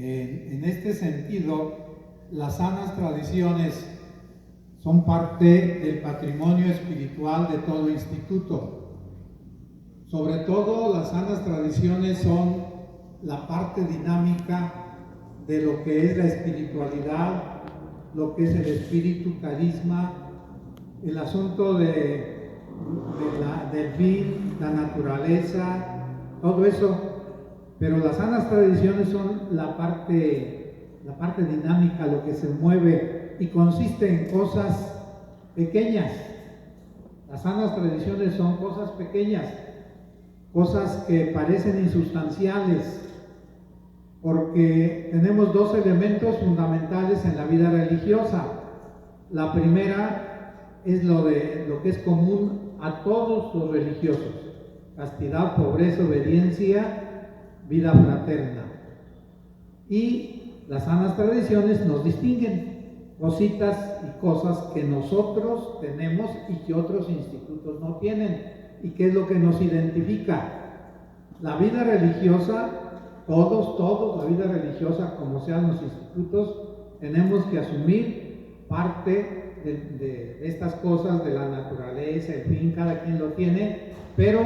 En este sentido, las sanas tradiciones son parte del patrimonio espiritual de todo instituto. Sobre todo, las sanas tradiciones son la parte dinámica de lo que es la espiritualidad, lo que es el espíritu, carisma, el asunto del fin, la naturaleza, todo eso. Pero las sanas tradiciones son la parte dinámica, lo que se mueve y consiste en cosas pequeñas. Las sanas tradiciones son cosas pequeñas, cosas que parecen insustanciales, porque tenemos dos elementos fundamentales en la vida religiosa. La primera es lo que es común a todos los religiosos: castidad, pobreza, obediencia, vida fraterna. Y las sanas tradiciones nos distinguen cositas y cosas que nosotros tenemos y que otros institutos no tienen. ¿Y qué es lo que nos identifica? La vida religiosa, todos, la vida religiosa, como sean los institutos, tenemos que asumir parte de estas cosas, de la naturaleza, en fin, cada quien lo tiene, pero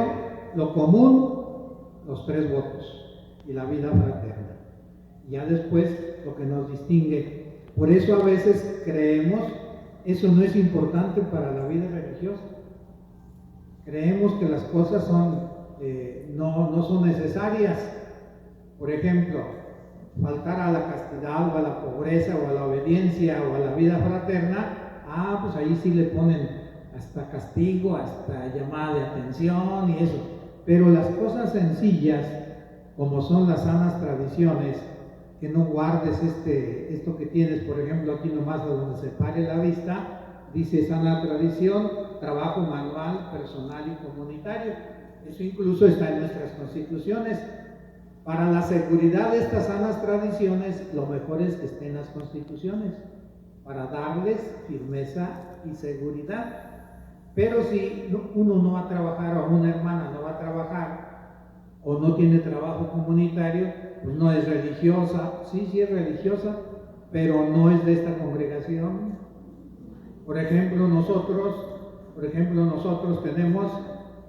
lo común, los 3 votos y la vida fraterna. Ya después, lo que nos distingue. Por eso a veces creemos, eso no es importante para la vida religiosa. Creemos que las cosas no son necesarias. Por ejemplo, faltar a la castidad o a la pobreza o a la obediencia o a la vida fraterna, pues ahí sí le ponen hasta castigo, hasta llamada de atención y eso. Pero las cosas sencillas, como son las sanas tradiciones, que no guardes esto que tienes, por ejemplo, aquí nomás a donde se pare la vista, dice sana tradición, trabajo manual, personal y comunitario. Eso incluso está en nuestras constituciones. Para la seguridad de estas sanas tradiciones, lo mejor es que estén en las constituciones, para darles firmeza y seguridad. Pero si uno no va a trabajar, o una hermana no va a trabajar, o no tiene trabajo comunitario, pues no es religiosa. Sí es religiosa, pero no es de esta congregación. Por ejemplo, nosotros tenemos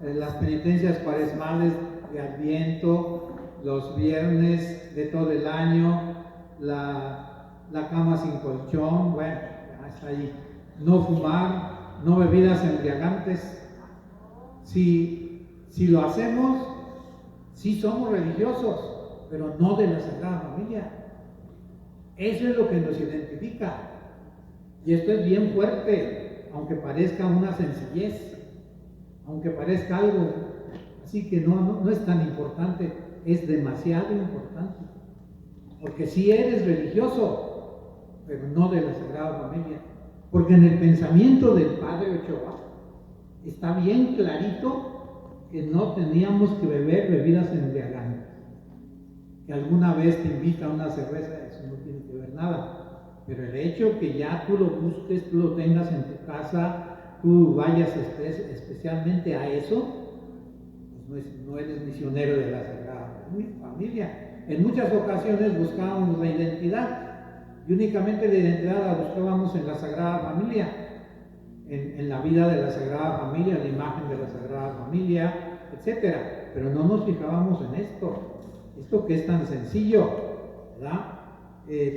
las penitencias cuaresmales de Adviento, los viernes de todo el año, la cama sin colchón, bueno, ya está ahí. No fumar, no bebidas embriagantes. Si lo hacemos, sí somos religiosos, pero no de la Sagrada Familia. Eso es lo que nos identifica. Y esto es bien fuerte, aunque parezca una sencillez, aunque parezca algo así que no es tan importante, es demasiado importante. Porque sí eres religioso, pero no de la Sagrada Familia. Porque en el pensamiento del Padre Ochoa está bien clarito que no teníamos que beber bebidas embriagantes. Que alguna vez te invita a una cerveza, eso no tiene que ver nada. Pero el hecho que ya tú lo busques, tú lo tengas en tu casa, tú vayas especialmente a eso, pues no eres misionero de la Sagrada Familia. En muchas ocasiones buscábamos la identidad, y únicamente la identidad la buscábamos en la Sagrada Familia, en la vida de la Sagrada Familia, la imagen de la Sagrada Familia, etc. Pero no nos fijábamos en esto que es tan sencillo, ¿verdad?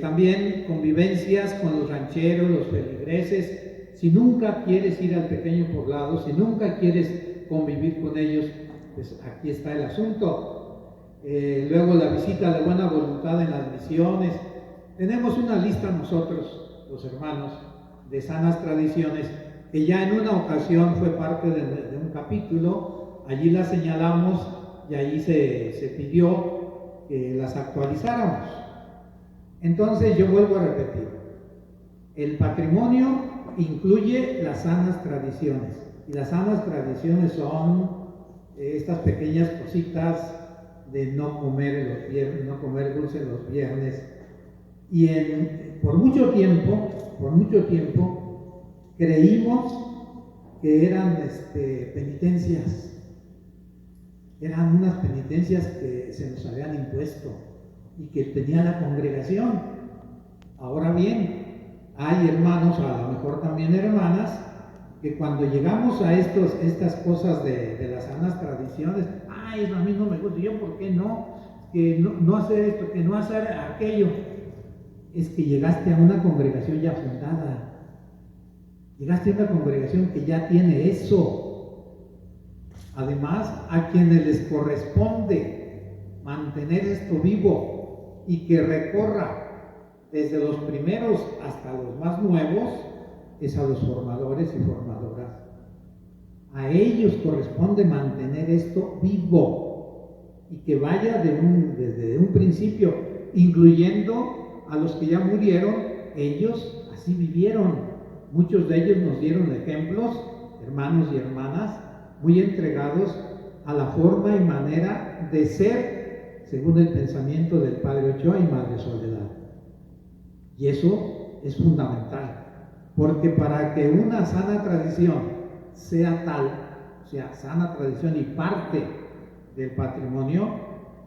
También convivencias con los rancheros, los feligreses. Si nunca quieres ir al pequeño poblado, si nunca quieres convivir con ellos, pues aquí está el asunto. Luego la visita de buena voluntad en las misiones. Tenemos una lista nosotros, los hermanos, de sanas tradiciones, que ya en una ocasión fue parte de un capítulo. Allí las señalamos y allí se pidió que las actualizáramos. Entonces yo vuelvo a repetir, el patrimonio incluye las sanas tradiciones, y las sanas tradiciones son estas pequeñas cositas de no comer dulce los viernes. Y por mucho tiempo creímos que eran penitencias, eran unas penitencias que se nos habían impuesto. y que tenía la congregación. Ahora bien, hay hermanos, a lo mejor también hermanas, que cuando llegamos a estas cosas de las sanas tradiciones, ay, a mí no me gusta, yo por qué no, que no hacer esto, que no hacer aquello, es que llegaste a una congregación ya fundada, llegaste a una congregación que ya tiene eso. Además, a quienes les corresponde mantener esto vivo y que recorra desde los primeros hasta los más nuevos, es a los formadores y formadoras. A ellos corresponde mantener esto vivo y que vaya desde un principio, incluyendo a los que ya murieron. Ellos así vivieron. Muchos de ellos nos dieron ejemplos, hermanos y hermanas, muy entregados a la forma y manera de ser según el pensamiento del Padre Ochoa y Madre Soledad. Y eso es fundamental. Porque para que una sana tradición sea tal, o sea, sana tradición y parte del patrimonio,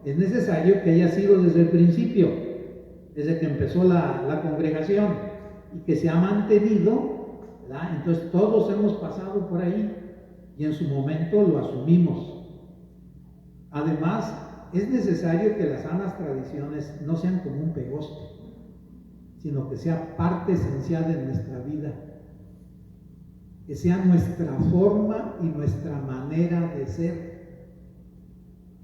es necesario que haya sido desde el principio, desde que empezó la congregación, y que se ha mantenido, ¿verdad? Entonces todos hemos pasado por ahí y en su momento lo asumimos. Además, es necesario que las sanas tradiciones no sean como un pegoste, sino que sea parte esencial de nuestra vida, que sea nuestra forma y nuestra manera de ser.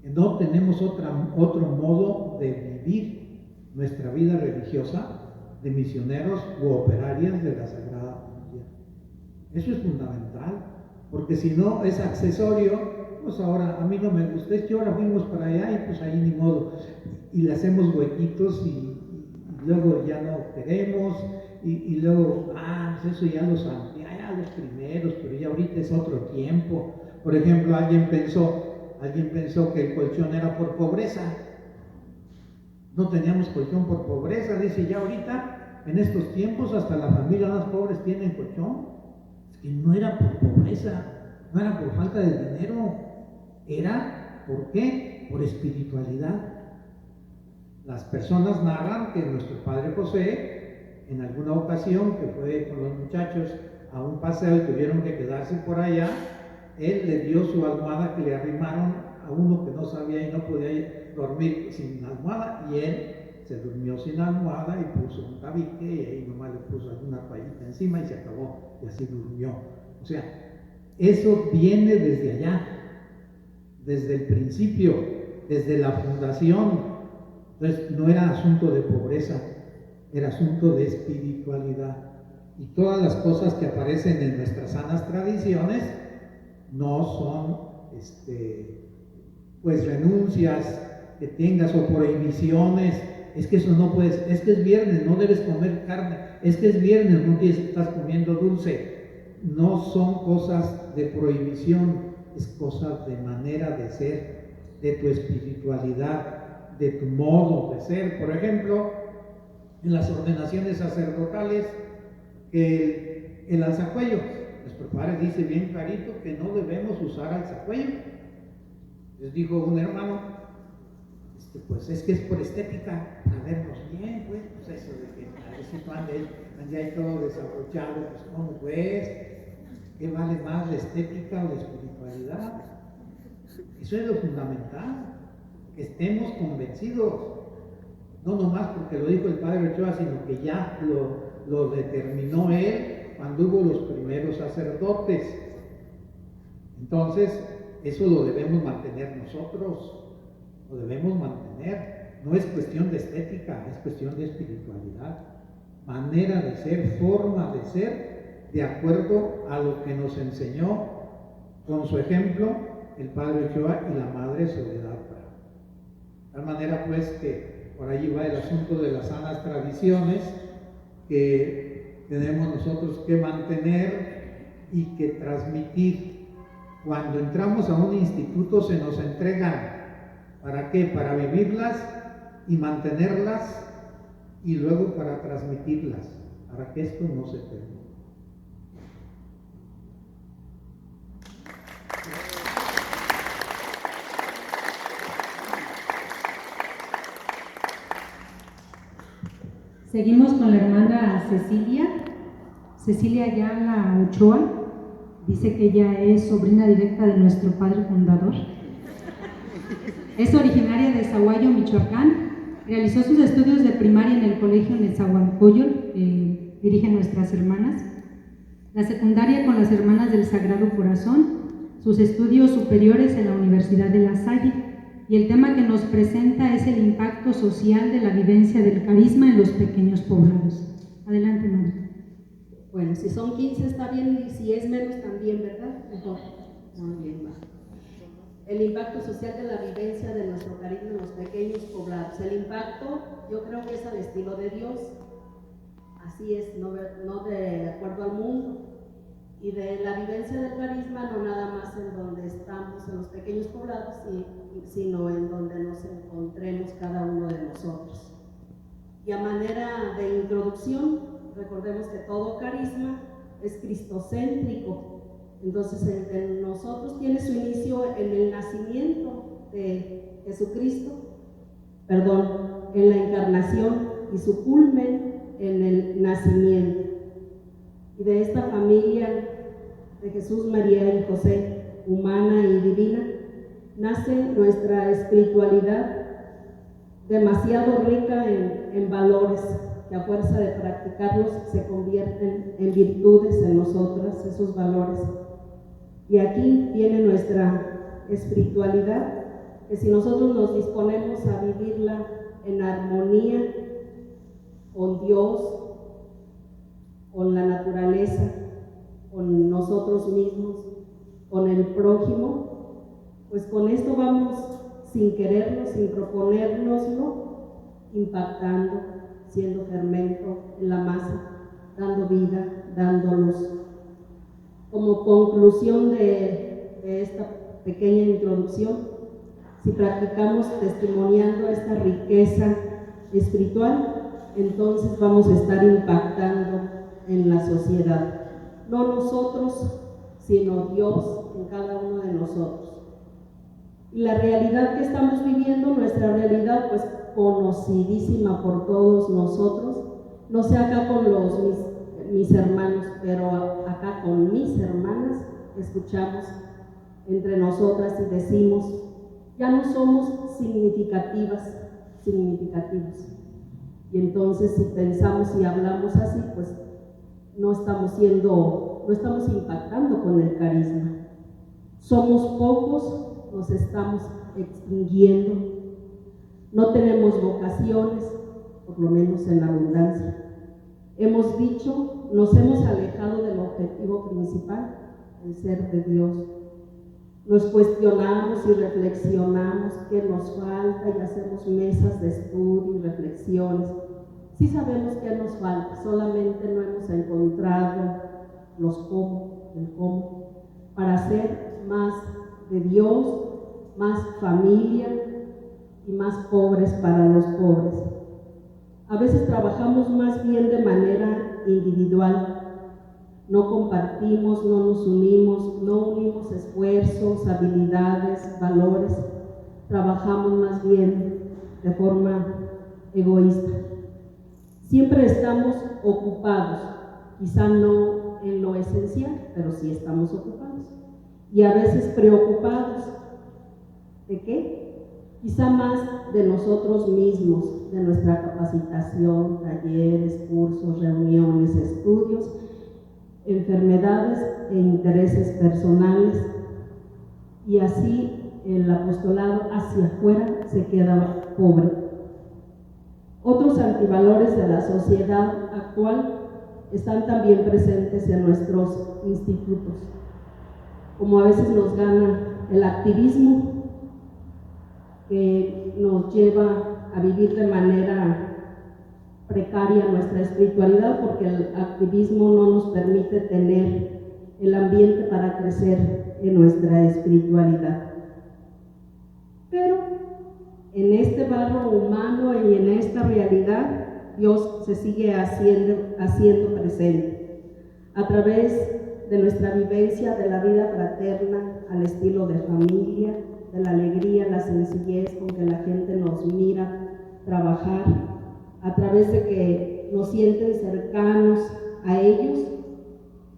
No tenemos otro modo de vivir nuestra vida religiosa de misioneros u operarias de la Sagrada Familia. Eso es fundamental, porque si no es accesorio, pues ahora a mí no me gusta, es que ahora fuimos para allá y pues ahí ni modo, y le hacemos huequitos y luego ya no queremos, y luego, pues eso ya los primeros, pero ya ahorita es otro tiempo. Por ejemplo, alguien pensó que el colchón era por pobreza. No teníamos colchón por pobreza, dice, ya ahorita, en estos tiempos, hasta las familias más pobres tienen colchón. Es que no era por pobreza, no era por falta de dinero, era, ¿por qué? Por espiritualidad. Las personas narran que nuestro padre José, en alguna ocasión que fue con los muchachos a un paseo y tuvieron que quedarse por allá, él le dio su almohada que le arrimaron a uno que no sabía y no podía dormir sin almohada, y él se durmió sin almohada y puso un tabique y ahí nomás le puso alguna toallita encima y se acabó, y así durmió. O sea, eso viene desde allá, desde el principio, desde la fundación. Entonces no era asunto de pobreza, era asunto de espiritualidad. Y todas las cosas que aparecen en nuestras sanas tradiciones no son pues renuncias que tengas o prohibiciones. Es que eso no puedes, es que es viernes, no debes comer carne, es que es viernes, no estás comiendo dulce. No son cosas de prohibición, es cosas de manera de ser, de tu espiritualidad, de tu modo de ser. Por ejemplo, en las ordenaciones sacerdotales, el alzacuello, nuestro padre dice bien clarito que no debemos usar alzacuello. Les dijo un hermano, pues es que es por estética, a vernos bien, pues eso de que a veces ande ahí todo desabrochado, pues ¿cómo pues? ¿Qué vale más, la estética o la espiritualidad? Eso es lo fundamental, que estemos convencidos, no nomás porque lo dijo el padre Ochoa, sino que ya lo determinó él cuando hubo los primeros sacerdotes. Entonces, eso lo debemos mantener nosotros, lo debemos mantener. No es cuestión de estética, es cuestión de espiritualidad, manera de ser, forma de ser, de acuerdo a lo que nos enseñó con su ejemplo el padre Ochoa y la madre Soledad. De tal manera pues que por allí va el asunto de las sanas tradiciones que tenemos nosotros que mantener y que transmitir. Cuando entramos a un instituto se nos entregan, ¿para qué? Para vivirlas y mantenerlas, y luego para transmitirlas, para que esto no se pierda. Seguimos con la hermana Cecilia Ayala Ochoa. Dice que ella es sobrina directa de nuestro padre fundador. Es originaria de Zaguayo, Michoacán. Realizó sus estudios de primaria en el colegio Nezahualcóyotl, que dirigen nuestras hermanas. La secundaria con las hermanas del Sagrado Corazón. Sus estudios superiores en la Universidad de La Salle. Y el tema que nos presenta es el impacto social de la vivencia del carisma en los pequeños poblados. Adelante, María. Bueno, si son 15 está bien, y si es menos también, ¿verdad? Mejor. Muy bien, va. El impacto social de la vivencia de nuestro carisma en los pequeños poblados. El impacto, yo creo que es al estilo de Dios. Así es, no de acuerdo al mundo. Y de la vivencia del carisma, no nada más en donde estamos, en los pequeños poblados, sino en donde nos encontremos cada uno de nosotros. Y a manera de introducción, recordemos que todo carisma es cristocéntrico. Entonces, en nosotros tiene su inicio en el nacimiento de Jesucristo, en la encarnación, y su culmen en el nacimiento. Y de esta familia de Jesús, María y José, humana y divina, nace nuestra espiritualidad demasiado rica en valores que a fuerza de practicarlos se convierten en virtudes en nosotras, esos valores. Y aquí viene nuestra espiritualidad, que si nosotros nos disponemos a vivirla en armonía con Dios, con la naturaleza, con nosotros mismos, con el prójimo, pues con esto vamos sin quererlo, sin proponérnoslo, impactando, siendo fermento en la masa, dando vida, dando luz. Como conclusión de esta pequeña introducción, si practicamos testimoniando esta riqueza espiritual, entonces vamos a estar impactando en la sociedad. No nosotros, sino Dios en cada uno de nosotros. Y la realidad que estamos viviendo, nuestra realidad, pues conocidísima por todos nosotros, no sé acá con mis hermanos, pero acá con mis hermanas, escuchamos entre nosotras y decimos, ya no somos significativos. Y entonces si pensamos y hablamos así, pues no estamos impactando con el carisma. Somos pocos, nos estamos extinguiendo, no tenemos vocaciones, por lo menos en la abundancia. Hemos dicho, nos hemos alejado del objetivo principal, el ser de Dios. Nos cuestionamos y reflexionamos qué nos falta y hacemos mesas de estudio y reflexiones. Sí sabemos qué nos falta, solamente no hemos encontrado el cómo, para ser más de Dios, más familia y más pobres para los pobres. A veces trabajamos más bien de manera individual, no compartimos, no nos unimos, no unimos esfuerzos, habilidades, valores, trabajamos más bien de forma egoísta. Siempre estamos ocupados, quizá no en lo esencial, pero sí estamos ocupados. Y a veces preocupados. ¿De qué? Quizá más de nosotros mismos, de nuestra capacitación, talleres, cursos, reuniones, estudios, enfermedades e intereses personales. Y así el apostolado hacia afuera se queda pobre. Otros antivalores de la sociedad actual están también presentes en nuestros institutos, como a veces nos gana el activismo, que nos lleva a vivir de manera precaria nuestra espiritualidad, porque el activismo no nos permite tener el ambiente para crecer en nuestra espiritualidad. Pero en este barro humano y en esta realidad, Dios se sigue haciendo presente a través de nuestra vivencia de la vida fraterna al estilo de familia, de la alegría, la sencillez con que la gente nos mira trabajar, a través de que nos sienten cercanos a ellos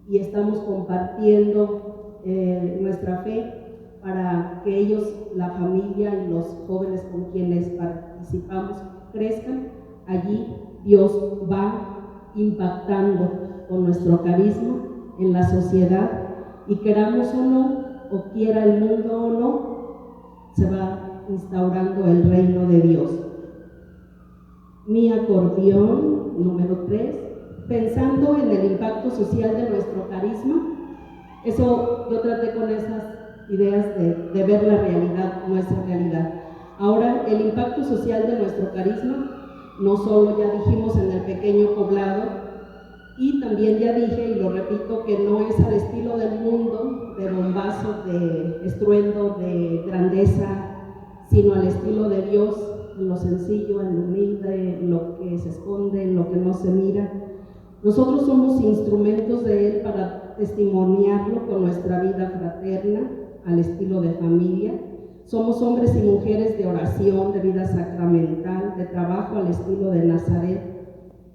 y estamos compartiendo nuestra fe para que ellos, la familia y los jóvenes con quienes participamos crezcan. Allí Dios va impactando con nuestro carisma en la sociedad, y queramos o no, o quiera el mundo o no, se va instaurando el reino de Dios. Mi acordeón número 3, pensando en el impacto social de nuestro carisma. Eso yo traté con esas ideas de ver la realidad, nuestra realidad. Ahora, el impacto social de nuestro carisma, no solo ya dijimos en el pequeño poblado, y también ya dije y lo repito, que no es al estilo del mundo, de bombazo, de estruendo, de grandeza, sino al estilo de Dios, en lo sencillo, en lo humilde, en lo que se esconde, en lo que no se mira. Nosotros somos instrumentos de Él para testimoniarlo con nuestra vida fraterna, al estilo de familia. Somos hombres y mujeres de oración, de vida sacramental, de trabajo al estilo de Nazaret,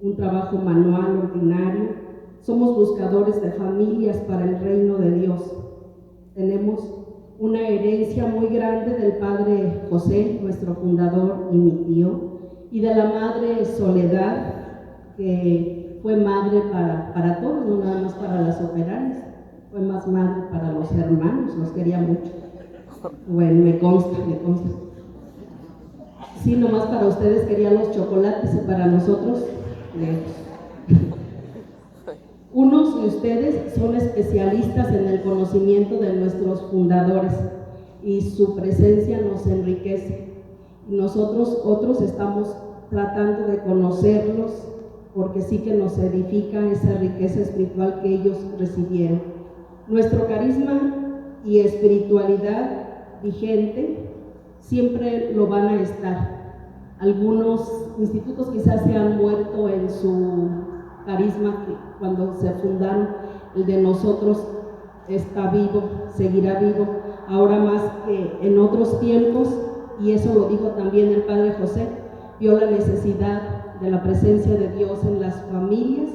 un trabajo manual, ordinario. Somos buscadores de familias para el reino de Dios. Tenemos una herencia muy grande del padre José, nuestro fundador y mi tío, y de la madre Soledad, que fue madre para todos, no nada más para las operarias, fue más madre para los hermanos, los quería mucho. Bueno, me consta. Sí, nomás para ustedes quería los chocolates y para nosotros unos de ustedes son especialistas en el conocimiento de nuestros fundadores y su presencia nos enriquece. Nosotros otros estamos tratando de conocerlos porque sí que nos edifica esa riqueza espiritual que ellos recibieron. Nuestro carisma y espiritualidad vigente siempre lo van a estar. Algunos institutos quizás se han muerto en su carisma cuando se fundaron. El de nosotros está vivo, seguirá vivo, ahora más que en otros tiempos, y eso lo dijo también el padre José, vio la necesidad de la presencia de Dios en las familias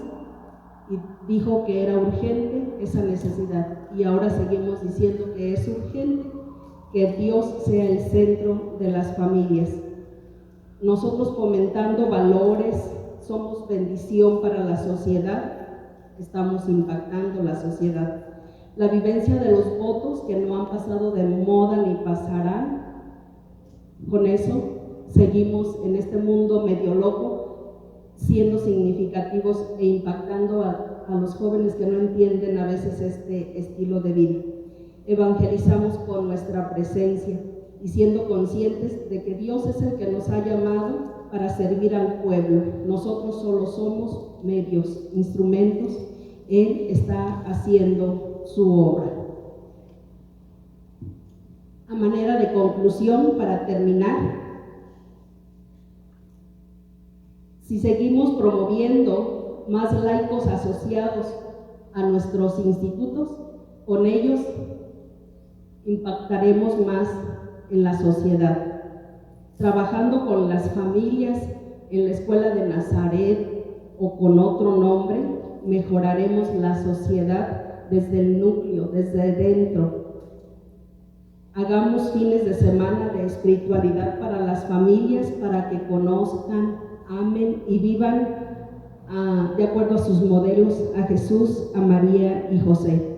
y dijo que era urgente esa necesidad, y ahora seguimos diciendo que es urgente que Dios sea el centro de las familias. Nosotros fomentando valores, somos bendición para la sociedad, estamos impactando la sociedad. La vivencia de los votos que no han pasado de moda ni pasarán, con eso seguimos en este mundo medio loco, siendo significativos e impactando a los jóvenes que no entienden a veces este estilo de vida. Evangelizamos con nuestra presencia y siendo conscientes de que Dios es el que nos ha llamado para servir al pueblo. Nosotros solo somos medios, instrumentos. Él está haciendo su obra. A manera de conclusión, para terminar, si seguimos promoviendo más laicos asociados a nuestros institutos, con ellos impactaremos más en la sociedad. Trabajando con las familias en la escuela de Nazaret o con otro nombre, mejoraremos la sociedad desde el núcleo, desde dentro. Hagamos fines de semana de espiritualidad para las familias, para que conozcan, amen y vivan de acuerdo a sus modelos, a Jesús, a María y José.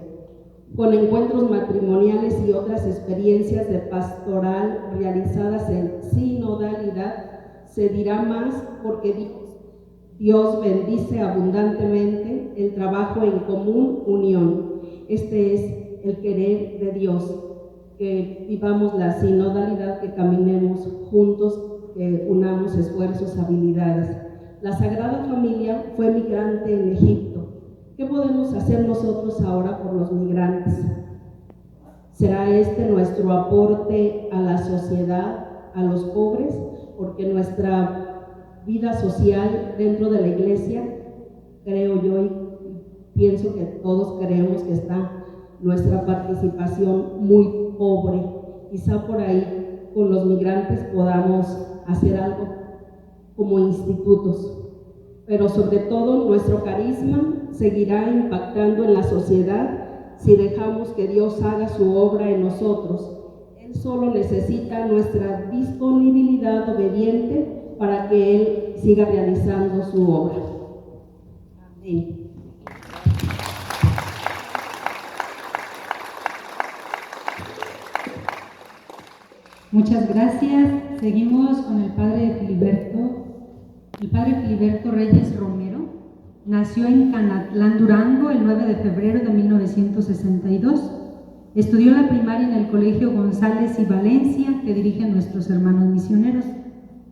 Con encuentros matrimoniales y otras experiencias de pastoral realizadas en sinodalidad, se dirá más porque Dios bendice abundantemente el trabajo en común unión. Este es el querer de Dios, que vivamos la sinodalidad, que caminemos juntos, que unamos esfuerzos, habilidades. La Sagrada Familia fue migrante en Egipto. ¿Qué podemos hacer nosotros ahora por los migrantes? ¿Será este nuestro aporte a la sociedad, a los pobres? Porque nuestra vida social dentro de la iglesia, creo yo y pienso que todos creemos que está nuestra participación muy pobre. Quizá por ahí con los migrantes podamos hacer algo como institutos. pero sobre todo nuestro carisma seguirá impactando en la sociedad si dejamos que Dios haga su obra en nosotros. Él solo necesita nuestra disponibilidad obediente para que Él siga realizando su obra. Amén. Muchas gracias. Seguimos con el padre Filiberto. El padre Filiberto Reyes Romero nació en Canatlán, Durango, el 9 de febrero de 1962. Estudió la primaria en el Colegio González y Valencia, que dirigen nuestros hermanos misioneros.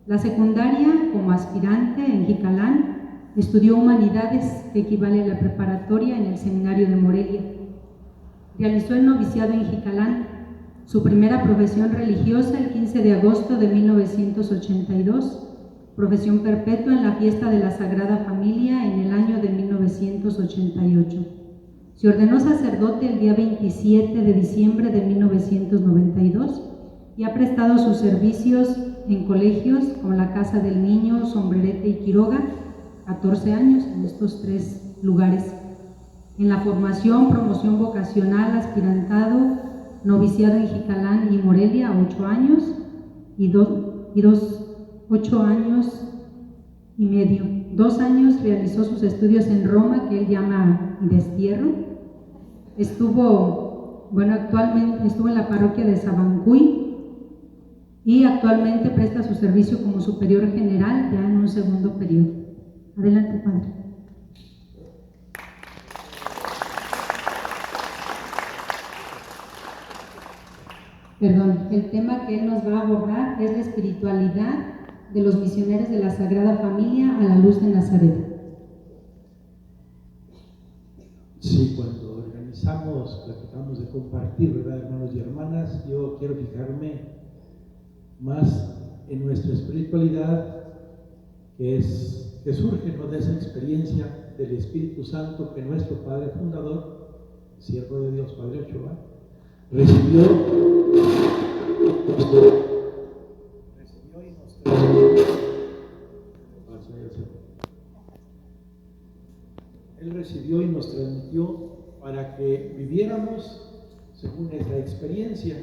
La secundaria, como aspirante en Jicalán, estudió Humanidades, que equivale a la preparatoria en el Seminario de Morelia. Realizó el noviciado en Jicalán. Su primera profesión religiosa el 15 de agosto de 1982, profesión perpetua en la fiesta de la Sagrada Familia en el año de 1988. Se ordenó sacerdote el día 27 de diciembre de 1992 y ha prestado sus servicios en colegios como la Casa del Niño, Sombrerete y Quiroga, 14 años en estos 3 lugares. En la formación, promoción vocacional, aspirantado, noviciado en Jicalán y Morelia, 8 años y 8 años y medio. 2 años realizó sus estudios en Roma, que él llama destierro. Actualmente estuvo en la parroquia de Sabancuy y actualmente presta su servicio como superior general ya en un segundo periodo. Adelante, padre. El tema que él nos va a abordar es la espiritualidad de los misioneros de la Sagrada Familia a la luz de Nazaret. Sí, cuando platicamos de compartir, ¿verdad, hermanos y hermanas? Yo quiero fijarme más en nuestra espiritualidad, que surge, ¿no?, de esa experiencia del Espíritu Santo que nuestro Padre Fundador, siervo de Dios, Padre Ochoa, recibió y nos transmitió para que viviéramos según esa experiencia,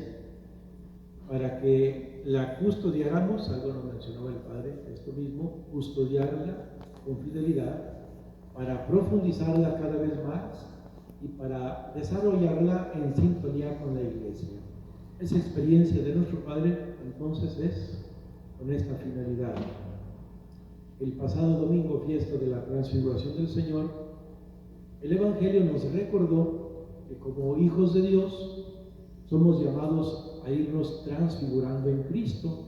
para que la custodiáramos, algo nos mencionaba el Padre, esto mismo, custodiarla con fidelidad, para profundizarla cada vez más y para desarrollarla en sintonía con la Iglesia. Esa experiencia de nuestro Padre, entonces, es con esta finalidad. El pasado domingo, fiesta de la Transfiguración del Señor, el Evangelio nos recordó que como hijos de Dios somos llamados a irnos transfigurando en Cristo,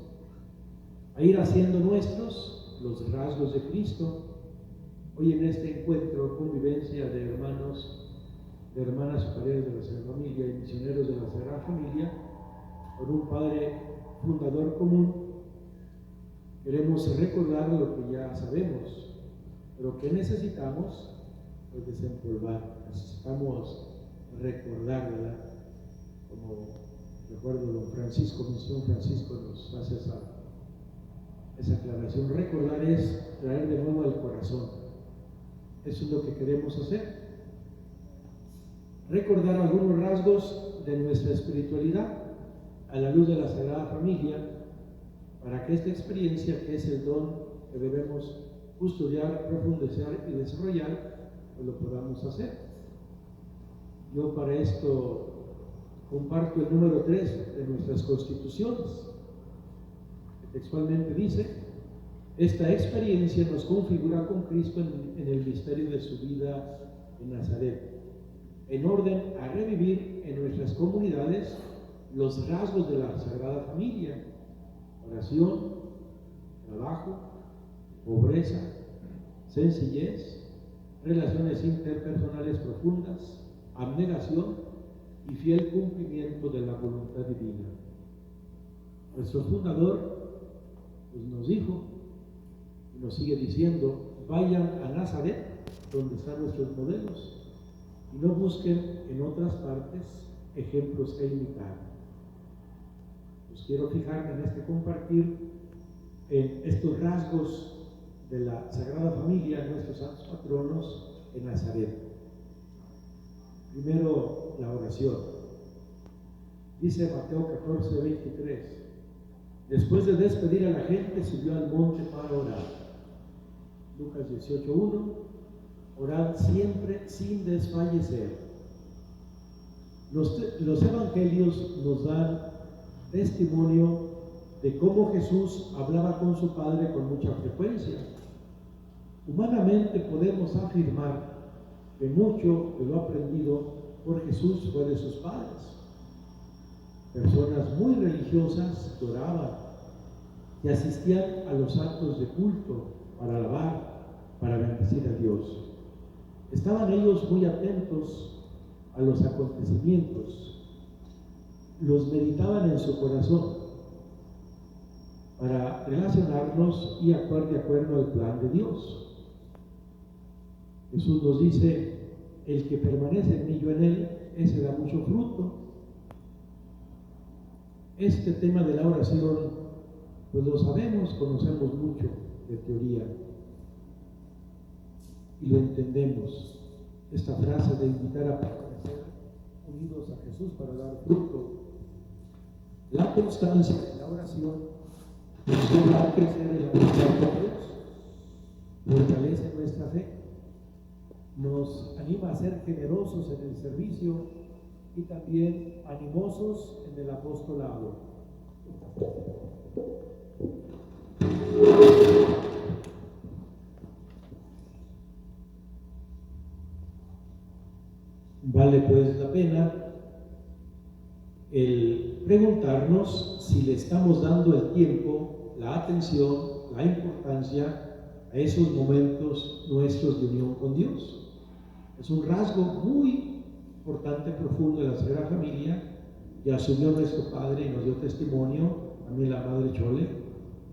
a ir haciendo nuestros los rasgos de Cristo. Hoy en este encuentro, convivencia de hermanos, de hermanas superiores de la Sagrada Familia y misioneros de la Sagrada Familia, por un Padre Fundador común, queremos recordar lo que ya sabemos, pero que necesitamos desempolvar, necesitamos recordar, ¿verdad? Como recuerdo don Francisco, Misión Francisco nos hace esa aclaración. Recordar es traer de nuevo al corazón. Eso es lo que queremos hacer. Recordar algunos rasgos de nuestra espiritualidad a la luz de la Sagrada Familia, para que esta experiencia, que es el don que debemos custodiar, profundizar y desarrollar, pues lo podamos hacer. Yo para esto comparto el número 3 de nuestras constituciones, que textualmente dice: esta experiencia nos configura con Cristo en el misterio de su vida en Nazaret, en orden a revivir en nuestras comunidades los rasgos de la Sagrada Familia: oración, trabajo, pobreza, sencillez, relaciones interpersonales profundas, abnegación y fiel cumplimiento de la voluntad divina. Nuestro fundador nos dijo y nos sigue diciendo: vayan a Nazaret, donde están nuestros modelos, y no busquen en otras partes ejemplos que imitar. Pues quiero fijarme en este compartir en estos rasgos de la Sagrada Familia, nuestros santos patronos en Nazaret. Primero, la oración. Dice Mateo 14:23: después de despedir a la gente, subió al monte para orar. Lucas 18:1: orad siempre sin desfallecer. Los evangelios nos dan testimonio de cómo Jesús hablaba con su Padre con mucha frecuencia. Humanamente podemos afirmar que mucho de lo aprendido por Jesús fue de sus padres. Personas muy religiosas que oraban, que asistían a los actos de culto para alabar, para bendecir a Dios. Estaban ellos muy atentos a los acontecimientos, los meditaban en su corazón para relacionarnos y actuar de acuerdo al plan de Dios. Jesús nos dice: el que permanece en mí, yo en él, ese da mucho fruto. Este tema de la oración, pues lo sabemos, conocemos mucho de teoría y lo entendemos. Esta frase de invitar a permanecer unidos a Jesús para dar fruto. La constancia de la oración nos lleva a crecer en la amistad con Dios, fortalece nuestra fe, nos anima a ser generosos en el servicio y también animosos en el apostolado. Vale pues la pena el preguntarnos si le estamos dando el tiempo, la atención, la importancia a esos momentos nuestros de unión con Dios. Es un rasgo muy importante, profundo de la Sagrada Familia, que asumió nuestro Padre y nos dio testimonio, también la Madre Chole,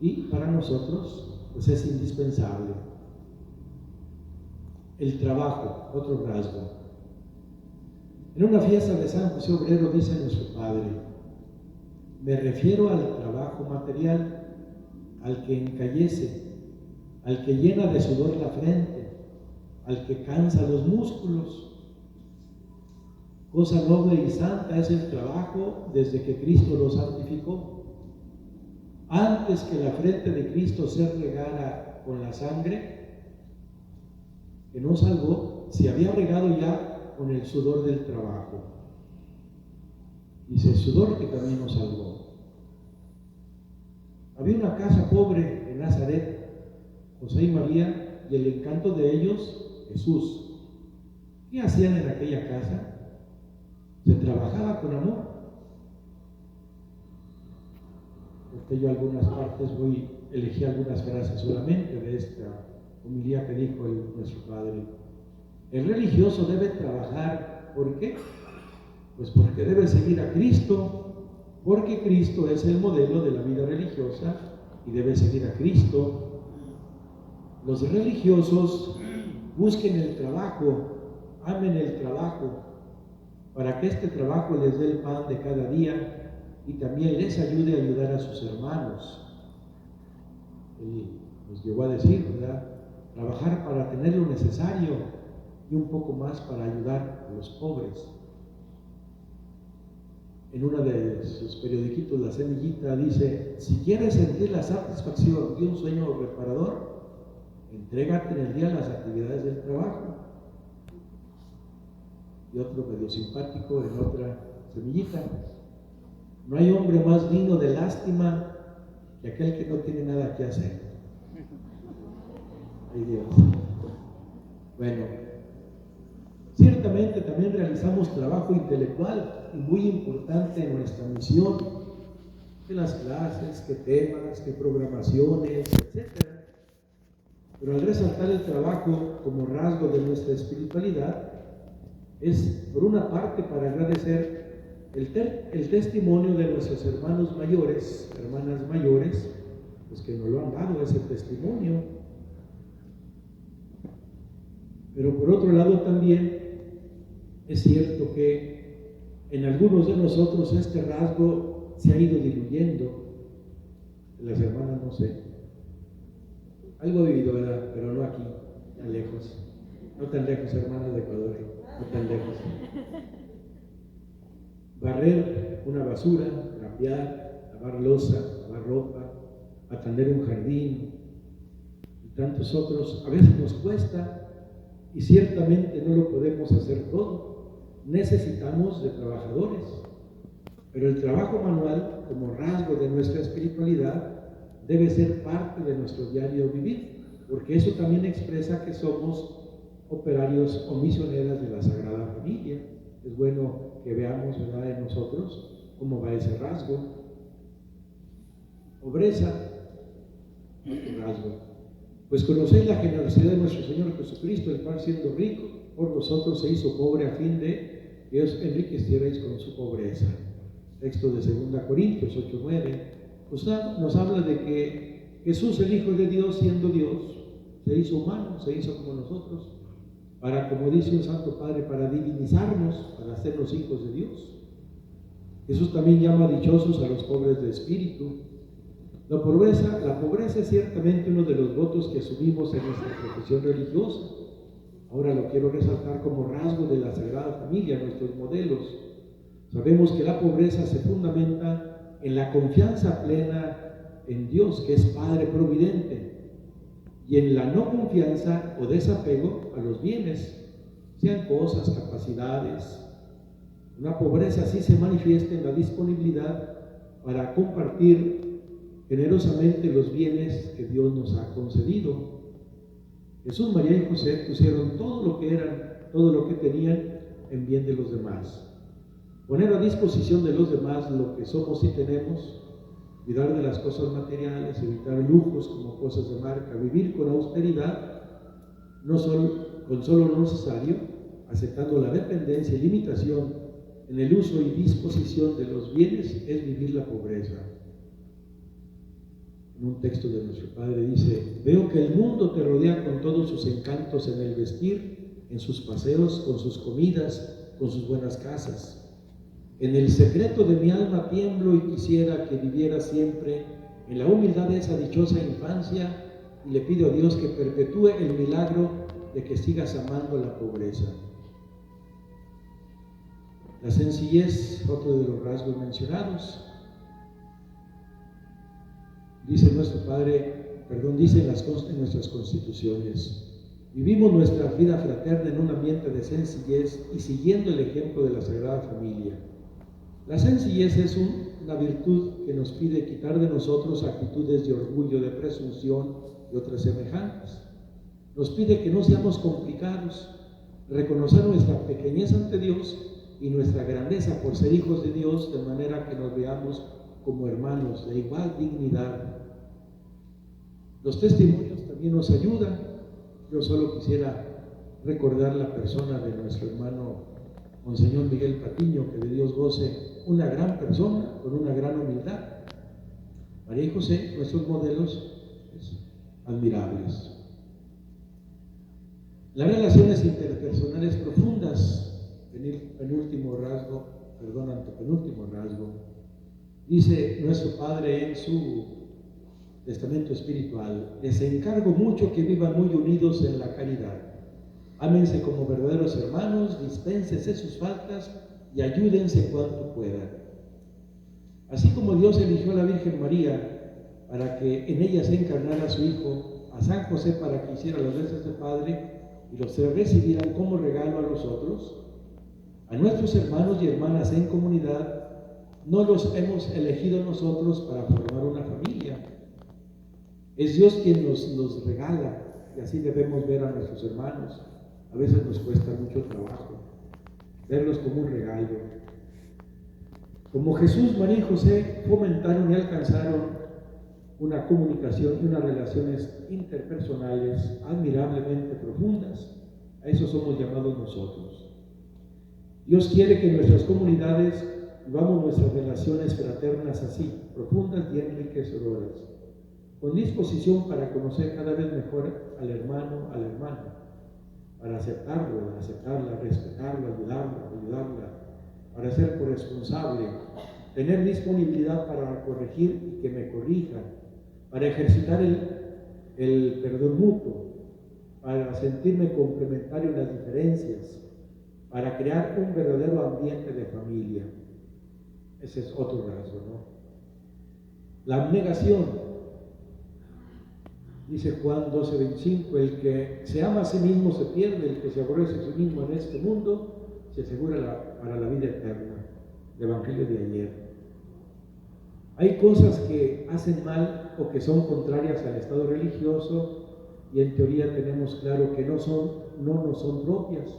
y para nosotros pues es indispensable. El trabajo, otro rasgo. En una fiesta de San José Obrero dice nuestro Padre: me refiero al trabajo material, al que encallece, al que llena de sudor la frente, al que cansa los músculos. Cosa noble y santa es el trabajo desde que Cristo lo santificó. Antes que la frente de Cristo se regara con la sangre que nos salvó, se había regado ya con el sudor del trabajo. Dice: el sudor que también nos salvó. Había una casa pobre en Nazaret, José y María, y el encanto de ellos, Jesús. ¿Qué hacían en aquella casa? Se trabajaba con amor. Porque yo algunas partes elegí algunas frases solamente de esta homilía que dijo nuestro Padre. El religioso debe trabajar, ¿por qué? Pues porque debe seguir a Cristo, porque Cristo es el modelo de la vida religiosa y debe seguir a Cristo. Los religiosos busquen el trabajo, amen el trabajo, para que este trabajo les dé el pan de cada día y también les ayude a ayudar a sus hermanos. Él nos llegó a decir, ¿verdad? Trabajar para tener lo necesario y un poco más para ayudar a los pobres. En una de sus periodiquitos, La Semillita, dice: si quieres sentir la satisfacción de un sueño reparador, entrégate en el día a las actividades del trabajo. Y otro medio simpático en otra semillita: no hay hombre más digno de lástima que aquel que no tiene nada que hacer. Ay Dios. Bueno, ciertamente también realizamos trabajo intelectual y muy importante en nuestra misión, que las clases, que temas, que programaciones, etc. Pero al resaltar el trabajo como rasgo de nuestra espiritualidad, es por una parte para agradecer el testimonio de nuestros hermanos mayores, hermanas mayores, pues que nos lo han dado ese testimonio. Pero por otro lado también es cierto que en algunos de nosotros este rasgo se ha ido diluyendo. Las hermanas no sé. Algo vivido, ¿verdad? Pero no aquí, tan lejos. No tan lejos, hermanos de Ecuador, no tan lejos. Barrer una basura, trapear, lavar loza, lavar ropa, atender un jardín y tantos otros. A veces nos cuesta y ciertamente no lo podemos hacer todo. Necesitamos de trabajadores. Pero el trabajo manual, como rasgo de nuestra espiritualidad, debe ser parte de nuestro diario vivir, porque eso también expresa que somos operarios o misioneras de la Sagrada Familia. Es bueno que veamos, ¿verdad?, en nosotros cómo va ese rasgo. Pobreza, otro rasgo. Pues conocéis la generosidad de nuestro Señor Jesucristo, el cual siendo rico por vosotros se hizo pobre a fin de que os enriquecierais con su pobreza. Texto de 2 Corintios 8:9. Nos habla de que Jesús, el Hijo de Dios, siendo Dios, se hizo humano, se hizo como nosotros, para, como dice un Santo Padre, para divinizarnos, para hacernos hijos de Dios. Jesús también llama dichosos a los pobres de espíritu. La pobreza es ciertamente uno de los votos que asumimos en nuestra profesión religiosa. Ahora lo quiero resaltar como rasgo de la Sagrada Familia, nuestros modelos. Sabemos que la pobreza se fundamenta en la confianza plena en Dios, que es Padre providente, y en la no confianza o desapego a los bienes, sean cosas, capacidades. Una pobreza así se manifiesta en la disponibilidad para compartir generosamente los bienes que Dios nos ha concedido. Jesús, María y José pusieron todo lo que eran, todo lo que tenían en bien de los demás. Poner a disposición de los demás lo que somos y tenemos, cuidar de las cosas materiales, evitar lujos como cosas de marca, vivir con austeridad, con solo lo necesario, aceptando la dependencia y limitación en el uso y disposición de los bienes, es vivir la pobreza. En un texto de nuestro Padre dice: veo que el mundo te rodea con todos sus encantos en el vestir, en sus paseos, con sus comidas, con sus buenas casas. En el secreto de mi alma tiemblo y quisiera que viviera siempre en la humildad de esa dichosa infancia, y le pido a Dios que perpetúe el milagro de que sigas amando la pobreza. La sencillez, otro de los rasgos mencionados. Dice nuestro Padre, dice en nuestras constituciones: vivimos nuestra vida fraterna en un ambiente de sencillez y siguiendo el ejemplo de la Sagrada Familia. La sencillez es una virtud que nos pide quitar de nosotros actitudes de orgullo, de presunción y otras semejantes. Nos pide que no seamos complicados, reconocer nuestra pequeñez ante Dios y nuestra grandeza por ser hijos de Dios, de manera que nos veamos como hermanos de igual dignidad. Los testimonios también nos ayudan. Yo solo quisiera recordar la persona de nuestro hermano Monseñor Miguel Patiño, que de Dios goce, una gran persona con una gran humildad. María y José, nuestros modelos admirables. Las relaciones interpersonales profundas, antepenúltimo rasgo, dice nuestro Padre en su testamento espiritual: les encargo mucho que vivan muy unidos en la caridad. Ámense como verdaderos hermanos, dispénsense sus faltas y ayúdense cuanto puedan. Así como Dios eligió a la Virgen María para que en ella se encarnara su Hijo, a San José para que hiciera las veces de Padre y los recibieran como regalo a los otros, a nuestros hermanos y hermanas en comunidad, no los hemos elegido nosotros para formar una familia. Es Dios quien nos regala, y así debemos ver a nuestros hermanos. A veces nos cuesta mucho trabajo verlos como un regalo. Como Jesús, María y José fomentaron y alcanzaron una comunicación y unas relaciones interpersonales admirablemente profundas, a eso somos llamados nosotros. Dios quiere que en nuestras comunidades vivamos nuestras relaciones fraternas así, profundas y enriquecedoras, con disposición para conocer cada vez mejor al hermano, a la hermana, para aceptarlo, aceptarla, respetarlo, ayudarla, para ser corresponsable, tener disponibilidad para corregir y que me corrija, para ejercitar el perdón mutuo, para sentirme complementario en las diferencias, para crear un verdadero ambiente de familia. Ese es otro rasgo, ¿no? La abnegación, dice Juan 12:25, el que se ama a sí mismo se pierde, el que se aborrece a sí mismo en este mundo se asegura para la vida eterna. El Evangelio de ayer. Hay cosas que hacen mal o que son contrarias al estado religioso y en teoría tenemos claro que no nos son propias,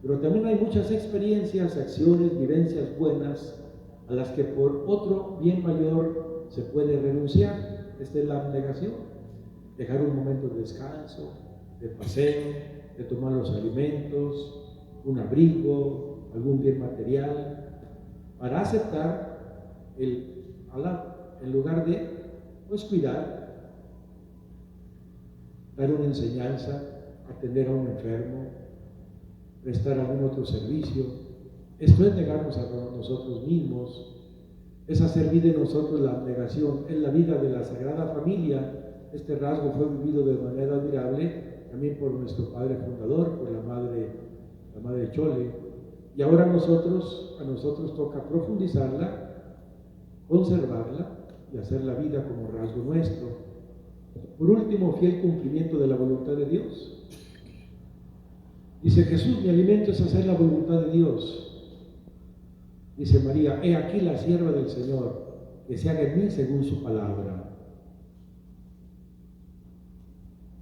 pero también hay muchas experiencias, acciones, vivencias buenas a las que por otro bien mayor se puede renunciar. Esta es la abnegación: dejar un momento de descanso, de paseo, de tomar los alimentos, un abrigo, algún bien material, para aceptar en lugar de cuidar, dar una enseñanza, atender a un enfermo, prestar algún otro servicio. Esto es negarnos a nosotros mismos, es hacer vida en nosotros la abnegación, es la vida de la Sagrada Familia. Este rasgo fue vivido de manera admirable también por nuestro padre fundador, por la madre Chole, y ahora a nosotros toca profundizarla, conservarla y hacer la vida como rasgo nuestro. Por último, fiel cumplimiento de la voluntad de Dios. Dice Jesús: mi alimento es hacer la voluntad de Dios. Dice María: he aquí la sierva del Señor, que se haga en mí según su palabra.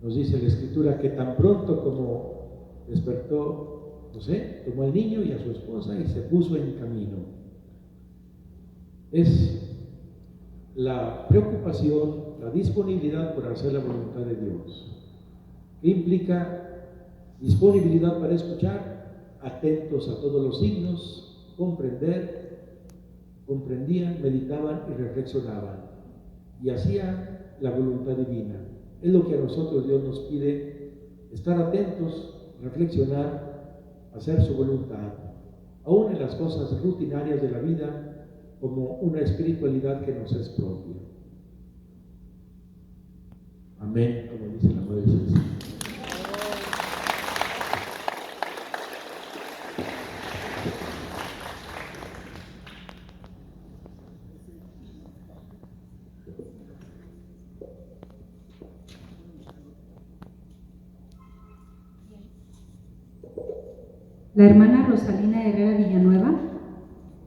Nos dice la Escritura que tan pronto como despertó José, tomó al niño y a su esposa y se puso en camino. Es la preocupación, la disponibilidad por hacer la voluntad de Dios. ¿Qué implica? Disponibilidad para escuchar, atentos a todos los signos, comprendían, meditaban y reflexionaban, y hacían la voluntad divina. Es lo que a nosotros Dios nos pide: estar atentos, reflexionar, hacer su voluntad, aún en las cosas rutinarias de la vida, como una espiritualidad que nos es propia. Amén, como dice la Madre Celestial. La hermana Rosalina Herrera Villanueva,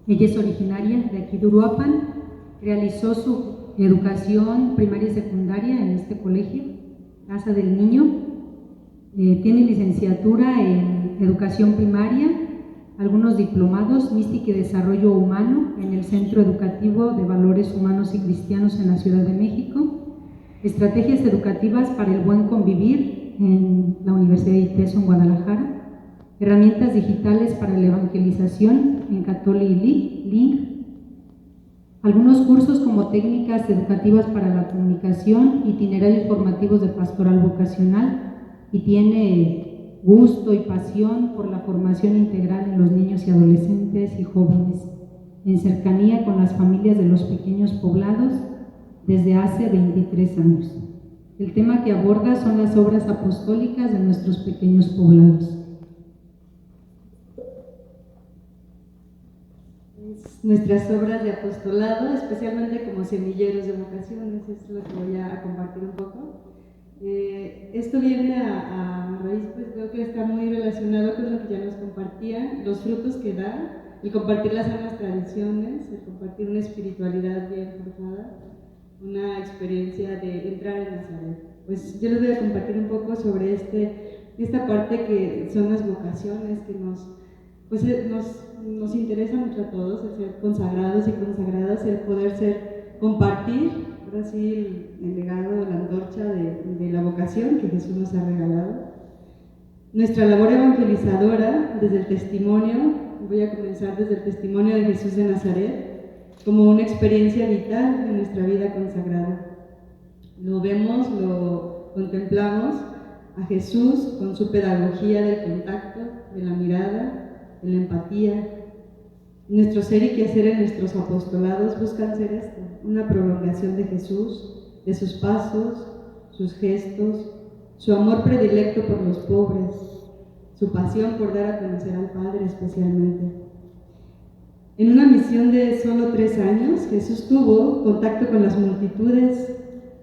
ella es originaria de aquí de Uruapan, realizó su educación primaria y secundaria en este colegio, Casa del Niño. Tiene licenciatura en educación primaria, algunos diplomados, mística y desarrollo humano en el Centro Educativo de Valores Humanos y Cristianos en la Ciudad de México, estrategias educativas para el buen convivir en la Universidad de ITESO en Guadalajara, herramientas digitales para la evangelización en Catholic Link, algunos cursos como técnicas educativas para la comunicación, itinerarios formativos de pastoral vocacional, y tiene gusto y pasión por la formación integral en los niños y adolescentes y jóvenes, en cercanía con las familias de los pequeños poblados desde hace 23 años. El tema que aborda son las obras apostólicas de nuestros pequeños poblados. Nuestras obras de apostolado, especialmente como semilleros de vocaciones, es lo que voy a compartir un poco. Esto viene a raíz, pues creo que está muy relacionado con lo que ya nos compartían, los frutos que da, el compartir las sanas tradiciones, el compartir una espiritualidad bien formada, una experiencia de entrar en Nazaret. Pues yo les voy a compartir un poco sobre esta parte que son las vocaciones, que nos interesa mucho a todos, el ser consagrados y consagradas, el poder compartir, ahora sí, el legado, la antorcha de la vocación que Jesús nos ha regalado. Nuestra labor evangelizadora desde el testimonio, voy a comenzar desde el testimonio de Jesús de Nazaret, como una experiencia vital en nuestra vida consagrada. Lo vemos, lo contemplamos a Jesús con su pedagogía del contacto, de la mirada, de la empatía. Nuestro ser y quehacer en nuestros apostolados buscan ser esto, una prolongación de Jesús, de sus pasos, sus gestos, su amor predilecto por los pobres, su pasión por dar a conocer al Padre especialmente. En una misión de solo 3 años, Jesús tuvo contacto con las multitudes,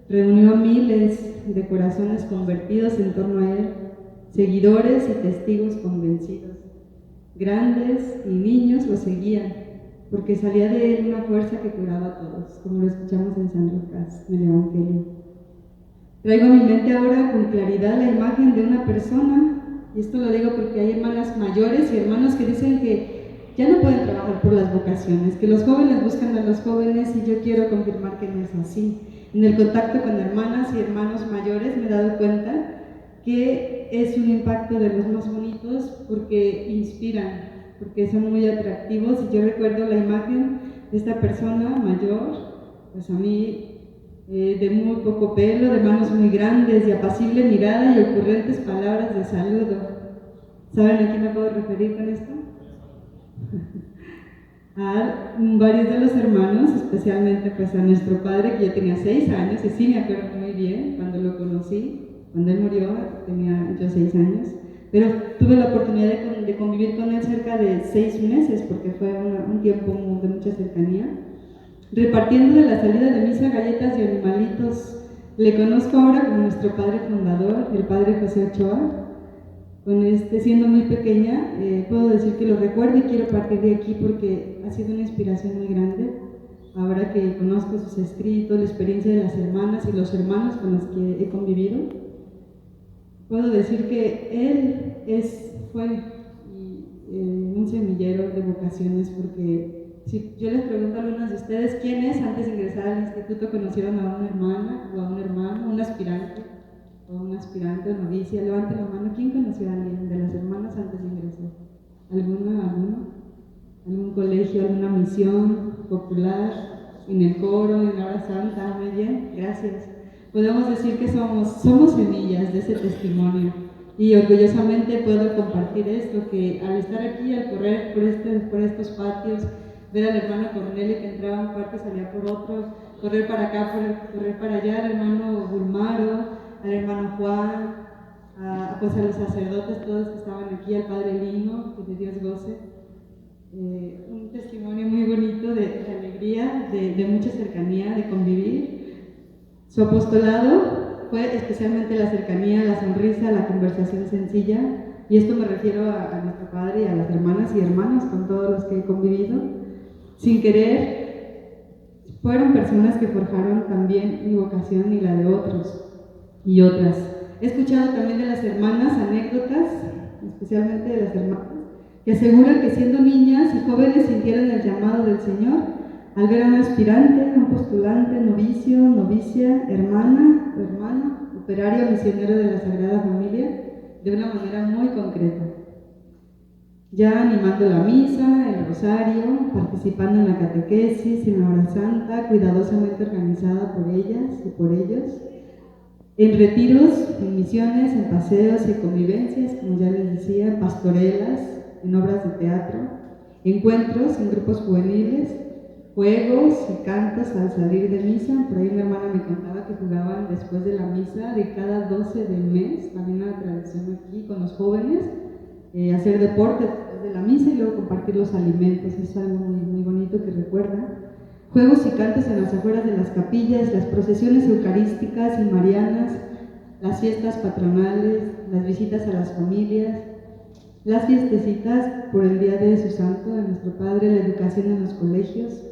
reunió a miles de corazones convertidos en torno a Él, seguidores y testigos convencidos. Grandes y niños lo seguían, porque salía de Él una fuerza que curaba a todos, como lo escuchamos en San Lucas, en el Evangelio. Traigo a mi mente ahora con claridad la imagen de una persona, y esto lo digo porque hay hermanas mayores y hermanos que dicen que ya no pueden trabajar por las vocaciones, que los jóvenes buscan a los jóvenes, y yo quiero confirmar que no es así. En el contacto con hermanas y hermanos mayores me he dado cuenta que es un impacto de los más bonitos porque inspiran, porque son muy atractivos. Y yo recuerdo la imagen de esta persona mayor, pues a mí, de muy poco pelo, de manos muy grandes, de apacible mirada y ocurrentes palabras de saludo. ¿Saben a quién me puedo referir con esto? A varios de los hermanos, especialmente pues a nuestro padre, que yo tenía 6 años, y sí me acuerdo muy bien cuando lo conocí. Cuando él murió tenía yo 6 años, pero tuve la oportunidad de convivir con él cerca de 6 meses, porque fue un tiempo de mucha cercanía, repartiendo de la salida de misa galletas y animalitos. Le conozco ahora como nuestro padre fundador, el padre José Ochoa. Siendo muy pequeña, puedo decir que lo recuerdo y quiero partir de aquí porque ha sido una inspiración muy grande. Ahora que conozco sus escritos, la experiencia de las hermanas y los hermanos con los que he convivido, puedo decir que él fue un semillero de vocaciones, porque si yo les pregunto a algunos de ustedes quiénes antes de ingresar al instituto conocieron a una hermana o a un hermano, un aspirante o novicia, levanten la mano. ¿Quién conoció a alguien de las hermanas antes de ingresar? ¿Alguno? ¿Algún colegio, alguna misión popular, en el coro, en la hora santa? Muy bien, gracias. Podemos decir que somos semillas de ese testimonio, y orgullosamente puedo compartir esto, que al estar aquí, al correr por estos patios, ver al hermano Cornelio que entraba en un cuarto y salía por otro, correr para acá, correr para allá, al hermano Bulmaro, al hermano Juan, pues a los sacerdotes todos que estaban aquí, al padre Lino, que de Dios goce. Un testimonio muy bonito de alegría, de mucha cercanía, de convivir. Su apostolado fue especialmente la cercanía, la sonrisa, la conversación sencilla, y esto me refiero a nuestro padre y a las hermanas y hermanos con todos los que he convivido. Sin querer, fueron personas que forjaron también mi vocación y la de otros y otras. He escuchado también de las hermanas anécdotas, especialmente de las hermanas, que aseguran que siendo niñas y jóvenes sintieron el llamado del Señor al ver a un aspirante, un postulante, novicio, novicia, hermana o hermano, operario misionero de la Sagrada Familia, de una manera muy concreta. Ya animando la misa, el rosario, participando en la catequesis, en la hora santa, cuidadosamente organizada por ellas y por ellos, en retiros, en misiones, en paseos y convivencias, como ya les decía, en pastorelas, en obras de teatro, encuentros en grupos juveniles, juegos y cantos al salir de misa. Por ahí una hermana me contaba que jugaban después de la misa de cada 12 del mes, también una tradición aquí con los jóvenes, hacer deporte después de la misa y luego compartir los alimentos. Es algo muy, muy bonito que recuerda. Juegos y cantos en las afueras de las capillas, las procesiones eucarísticas y marianas, las fiestas patronales, las visitas a las familias, las fiestecitas por el día de su santo, de nuestro Padre, la educación en los colegios,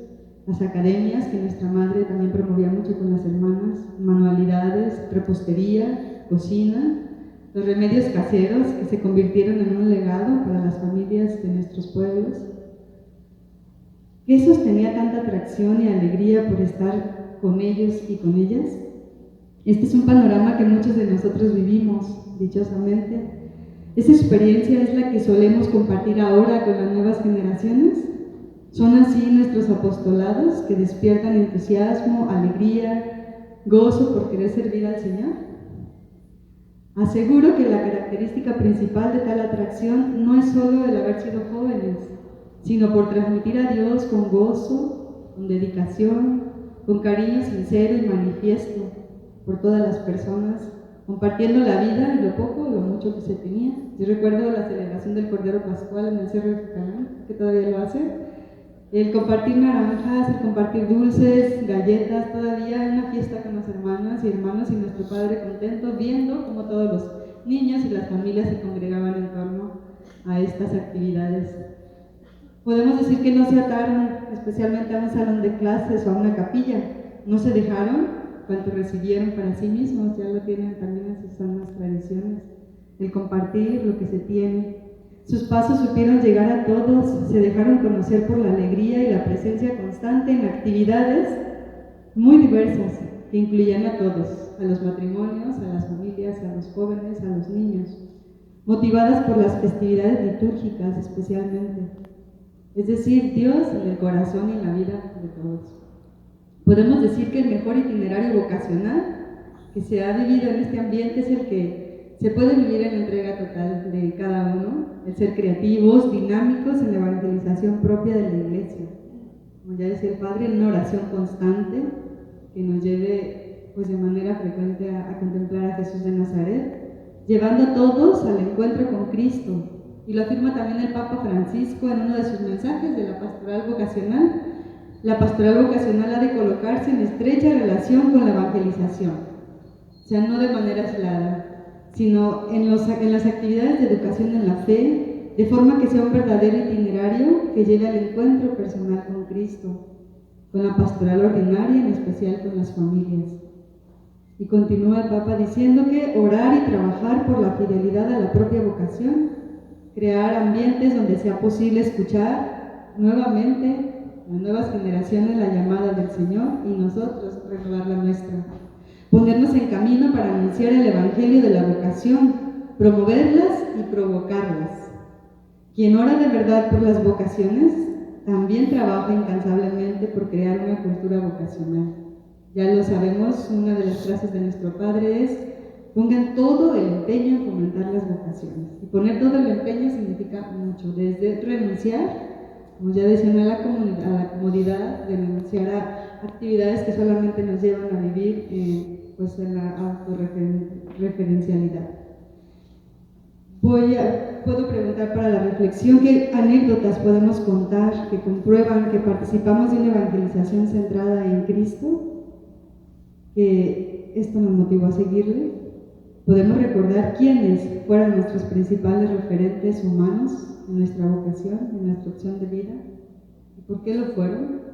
las academias que nuestra madre también promovía mucho con las hermanas, manualidades, repostería, cocina, los remedios caseros que se convirtieron en un legado para las familias de nuestros pueblos. ¿Qué sostenía tanta atracción y alegría por estar con ellos y con ellas? Este es un panorama que muchos de nosotros vivimos, dichosamente. ¿Esa experiencia es la que solemos compartir ahora con las nuevas generaciones? ¿Son así nuestros apostolados que despiertan entusiasmo, alegría, gozo por querer servir al Señor? Aseguro que la característica principal de tal atracción no es solo el haber sido jóvenes, sino por transmitir a Dios con gozo, con dedicación, con cariño sincero y manifiesto, por todas las personas, compartiendo la vida y lo poco o lo mucho que se tenía. Yo recuerdo la celebración del Cordero Pascual en el Cerro de Fucalán, que todavía lo hace. El compartir naranjas, el compartir dulces, galletas, todavía una fiesta con las hermanas y hermanos y nuestro Padre contento, viendo cómo todos los niños y las familias se congregaban en torno a estas actividades. Podemos decir que no se ataron especialmente a un salón de clases o a una capilla, no se dejaron cuanto recibieron para sí mismos, ya lo tienen también en sus sanas tradiciones, el compartir lo que se tiene. Sus pasos supieron llegar a todos, se dejaron conocer por la alegría y la presencia constante en actividades muy diversas que incluían a todos, a los matrimonios, a las familias, a los jóvenes, a los niños, motivadas por las festividades litúrgicas especialmente, es decir, Dios en el corazón y en la vida de todos. Podemos decir que el mejor itinerario vocacional que se ha vivido en este ambiente es el que se puede vivir en la entrega total de cada uno, el ser creativos, dinámicos en la evangelización propia de la Iglesia. Como ya decía el Padre, en una oración constante que nos lleve pues, de manera frecuente a contemplar a Jesús de Nazaret, llevando a todos al encuentro con Cristo. Y lo afirma también el Papa Francisco en uno de sus mensajes de la pastoral vocacional. La pastoral vocacional ha de colocarse en estrecha relación con la evangelización, o sea, no de manera aislada, sino en las actividades de educación en la fe, de forma que sea un verdadero itinerario que lleve al encuentro personal con Cristo, con la pastoral ordinaria, en especial con las familias. Y continúa el Papa diciendo que orar y trabajar por la fidelidad a la propia vocación, crear ambientes donde sea posible escuchar nuevamente a nuevas generaciones la llamada del Señor y nosotros renovar la nuestra. Ponernos en camino para anunciar el Evangelio de la vocación, promoverlas y provocarlas. Quien ora de verdad por las vocaciones, también trabaja incansablemente por crear una cultura vocacional. Ya lo sabemos, una de las frases de nuestro Padre es: pongan todo el empeño en fomentar las vocaciones. Y poner todo el empeño significa mucho, desde renunciar, como ya decían, a la comodidad, de renunciar a actividades que solamente nos llevan a vivir pues en la autorreferencialidad. Puedo preguntar para la reflexión qué anécdotas podemos contar que comprueban que participamos de una evangelización centrada en Cristo, que esto nos motivó a seguirle. Podemos recordar quiénes fueron nuestros principales referentes humanos en nuestra vocación, en nuestra opción de vida, y por qué lo fueron.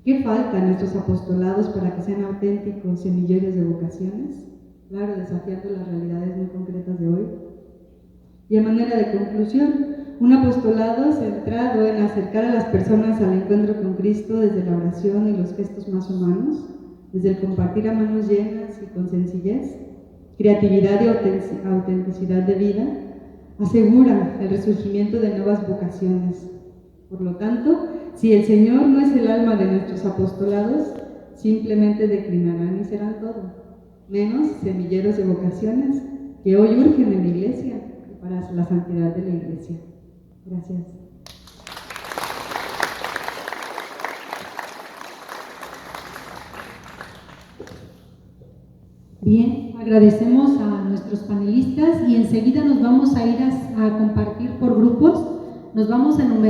¿Qué falta en nuestros apostolados para que sean auténticos semilleros de vocaciones? Claro, desafiando las realidades muy concretas de hoy. Y a manera de conclusión, un apostolado centrado en acercar a las personas al encuentro con Cristo desde la oración y los gestos más humanos, desde el compartir a manos llenas y con sencillez, creatividad y autenticidad de vida, asegura el resurgimiento de nuevas vocaciones. Por lo tanto, si el Señor no es el alma de nuestros apostolados, simplemente declinarán y serán todo, menos semilleros de vocaciones que hoy urgen en la Iglesia y para la santidad de la Iglesia. Gracias. Bien, agradecemos a nuestros panelistas y enseguida nos vamos a ir a compartir por grupos. Nos vamos a enumerar.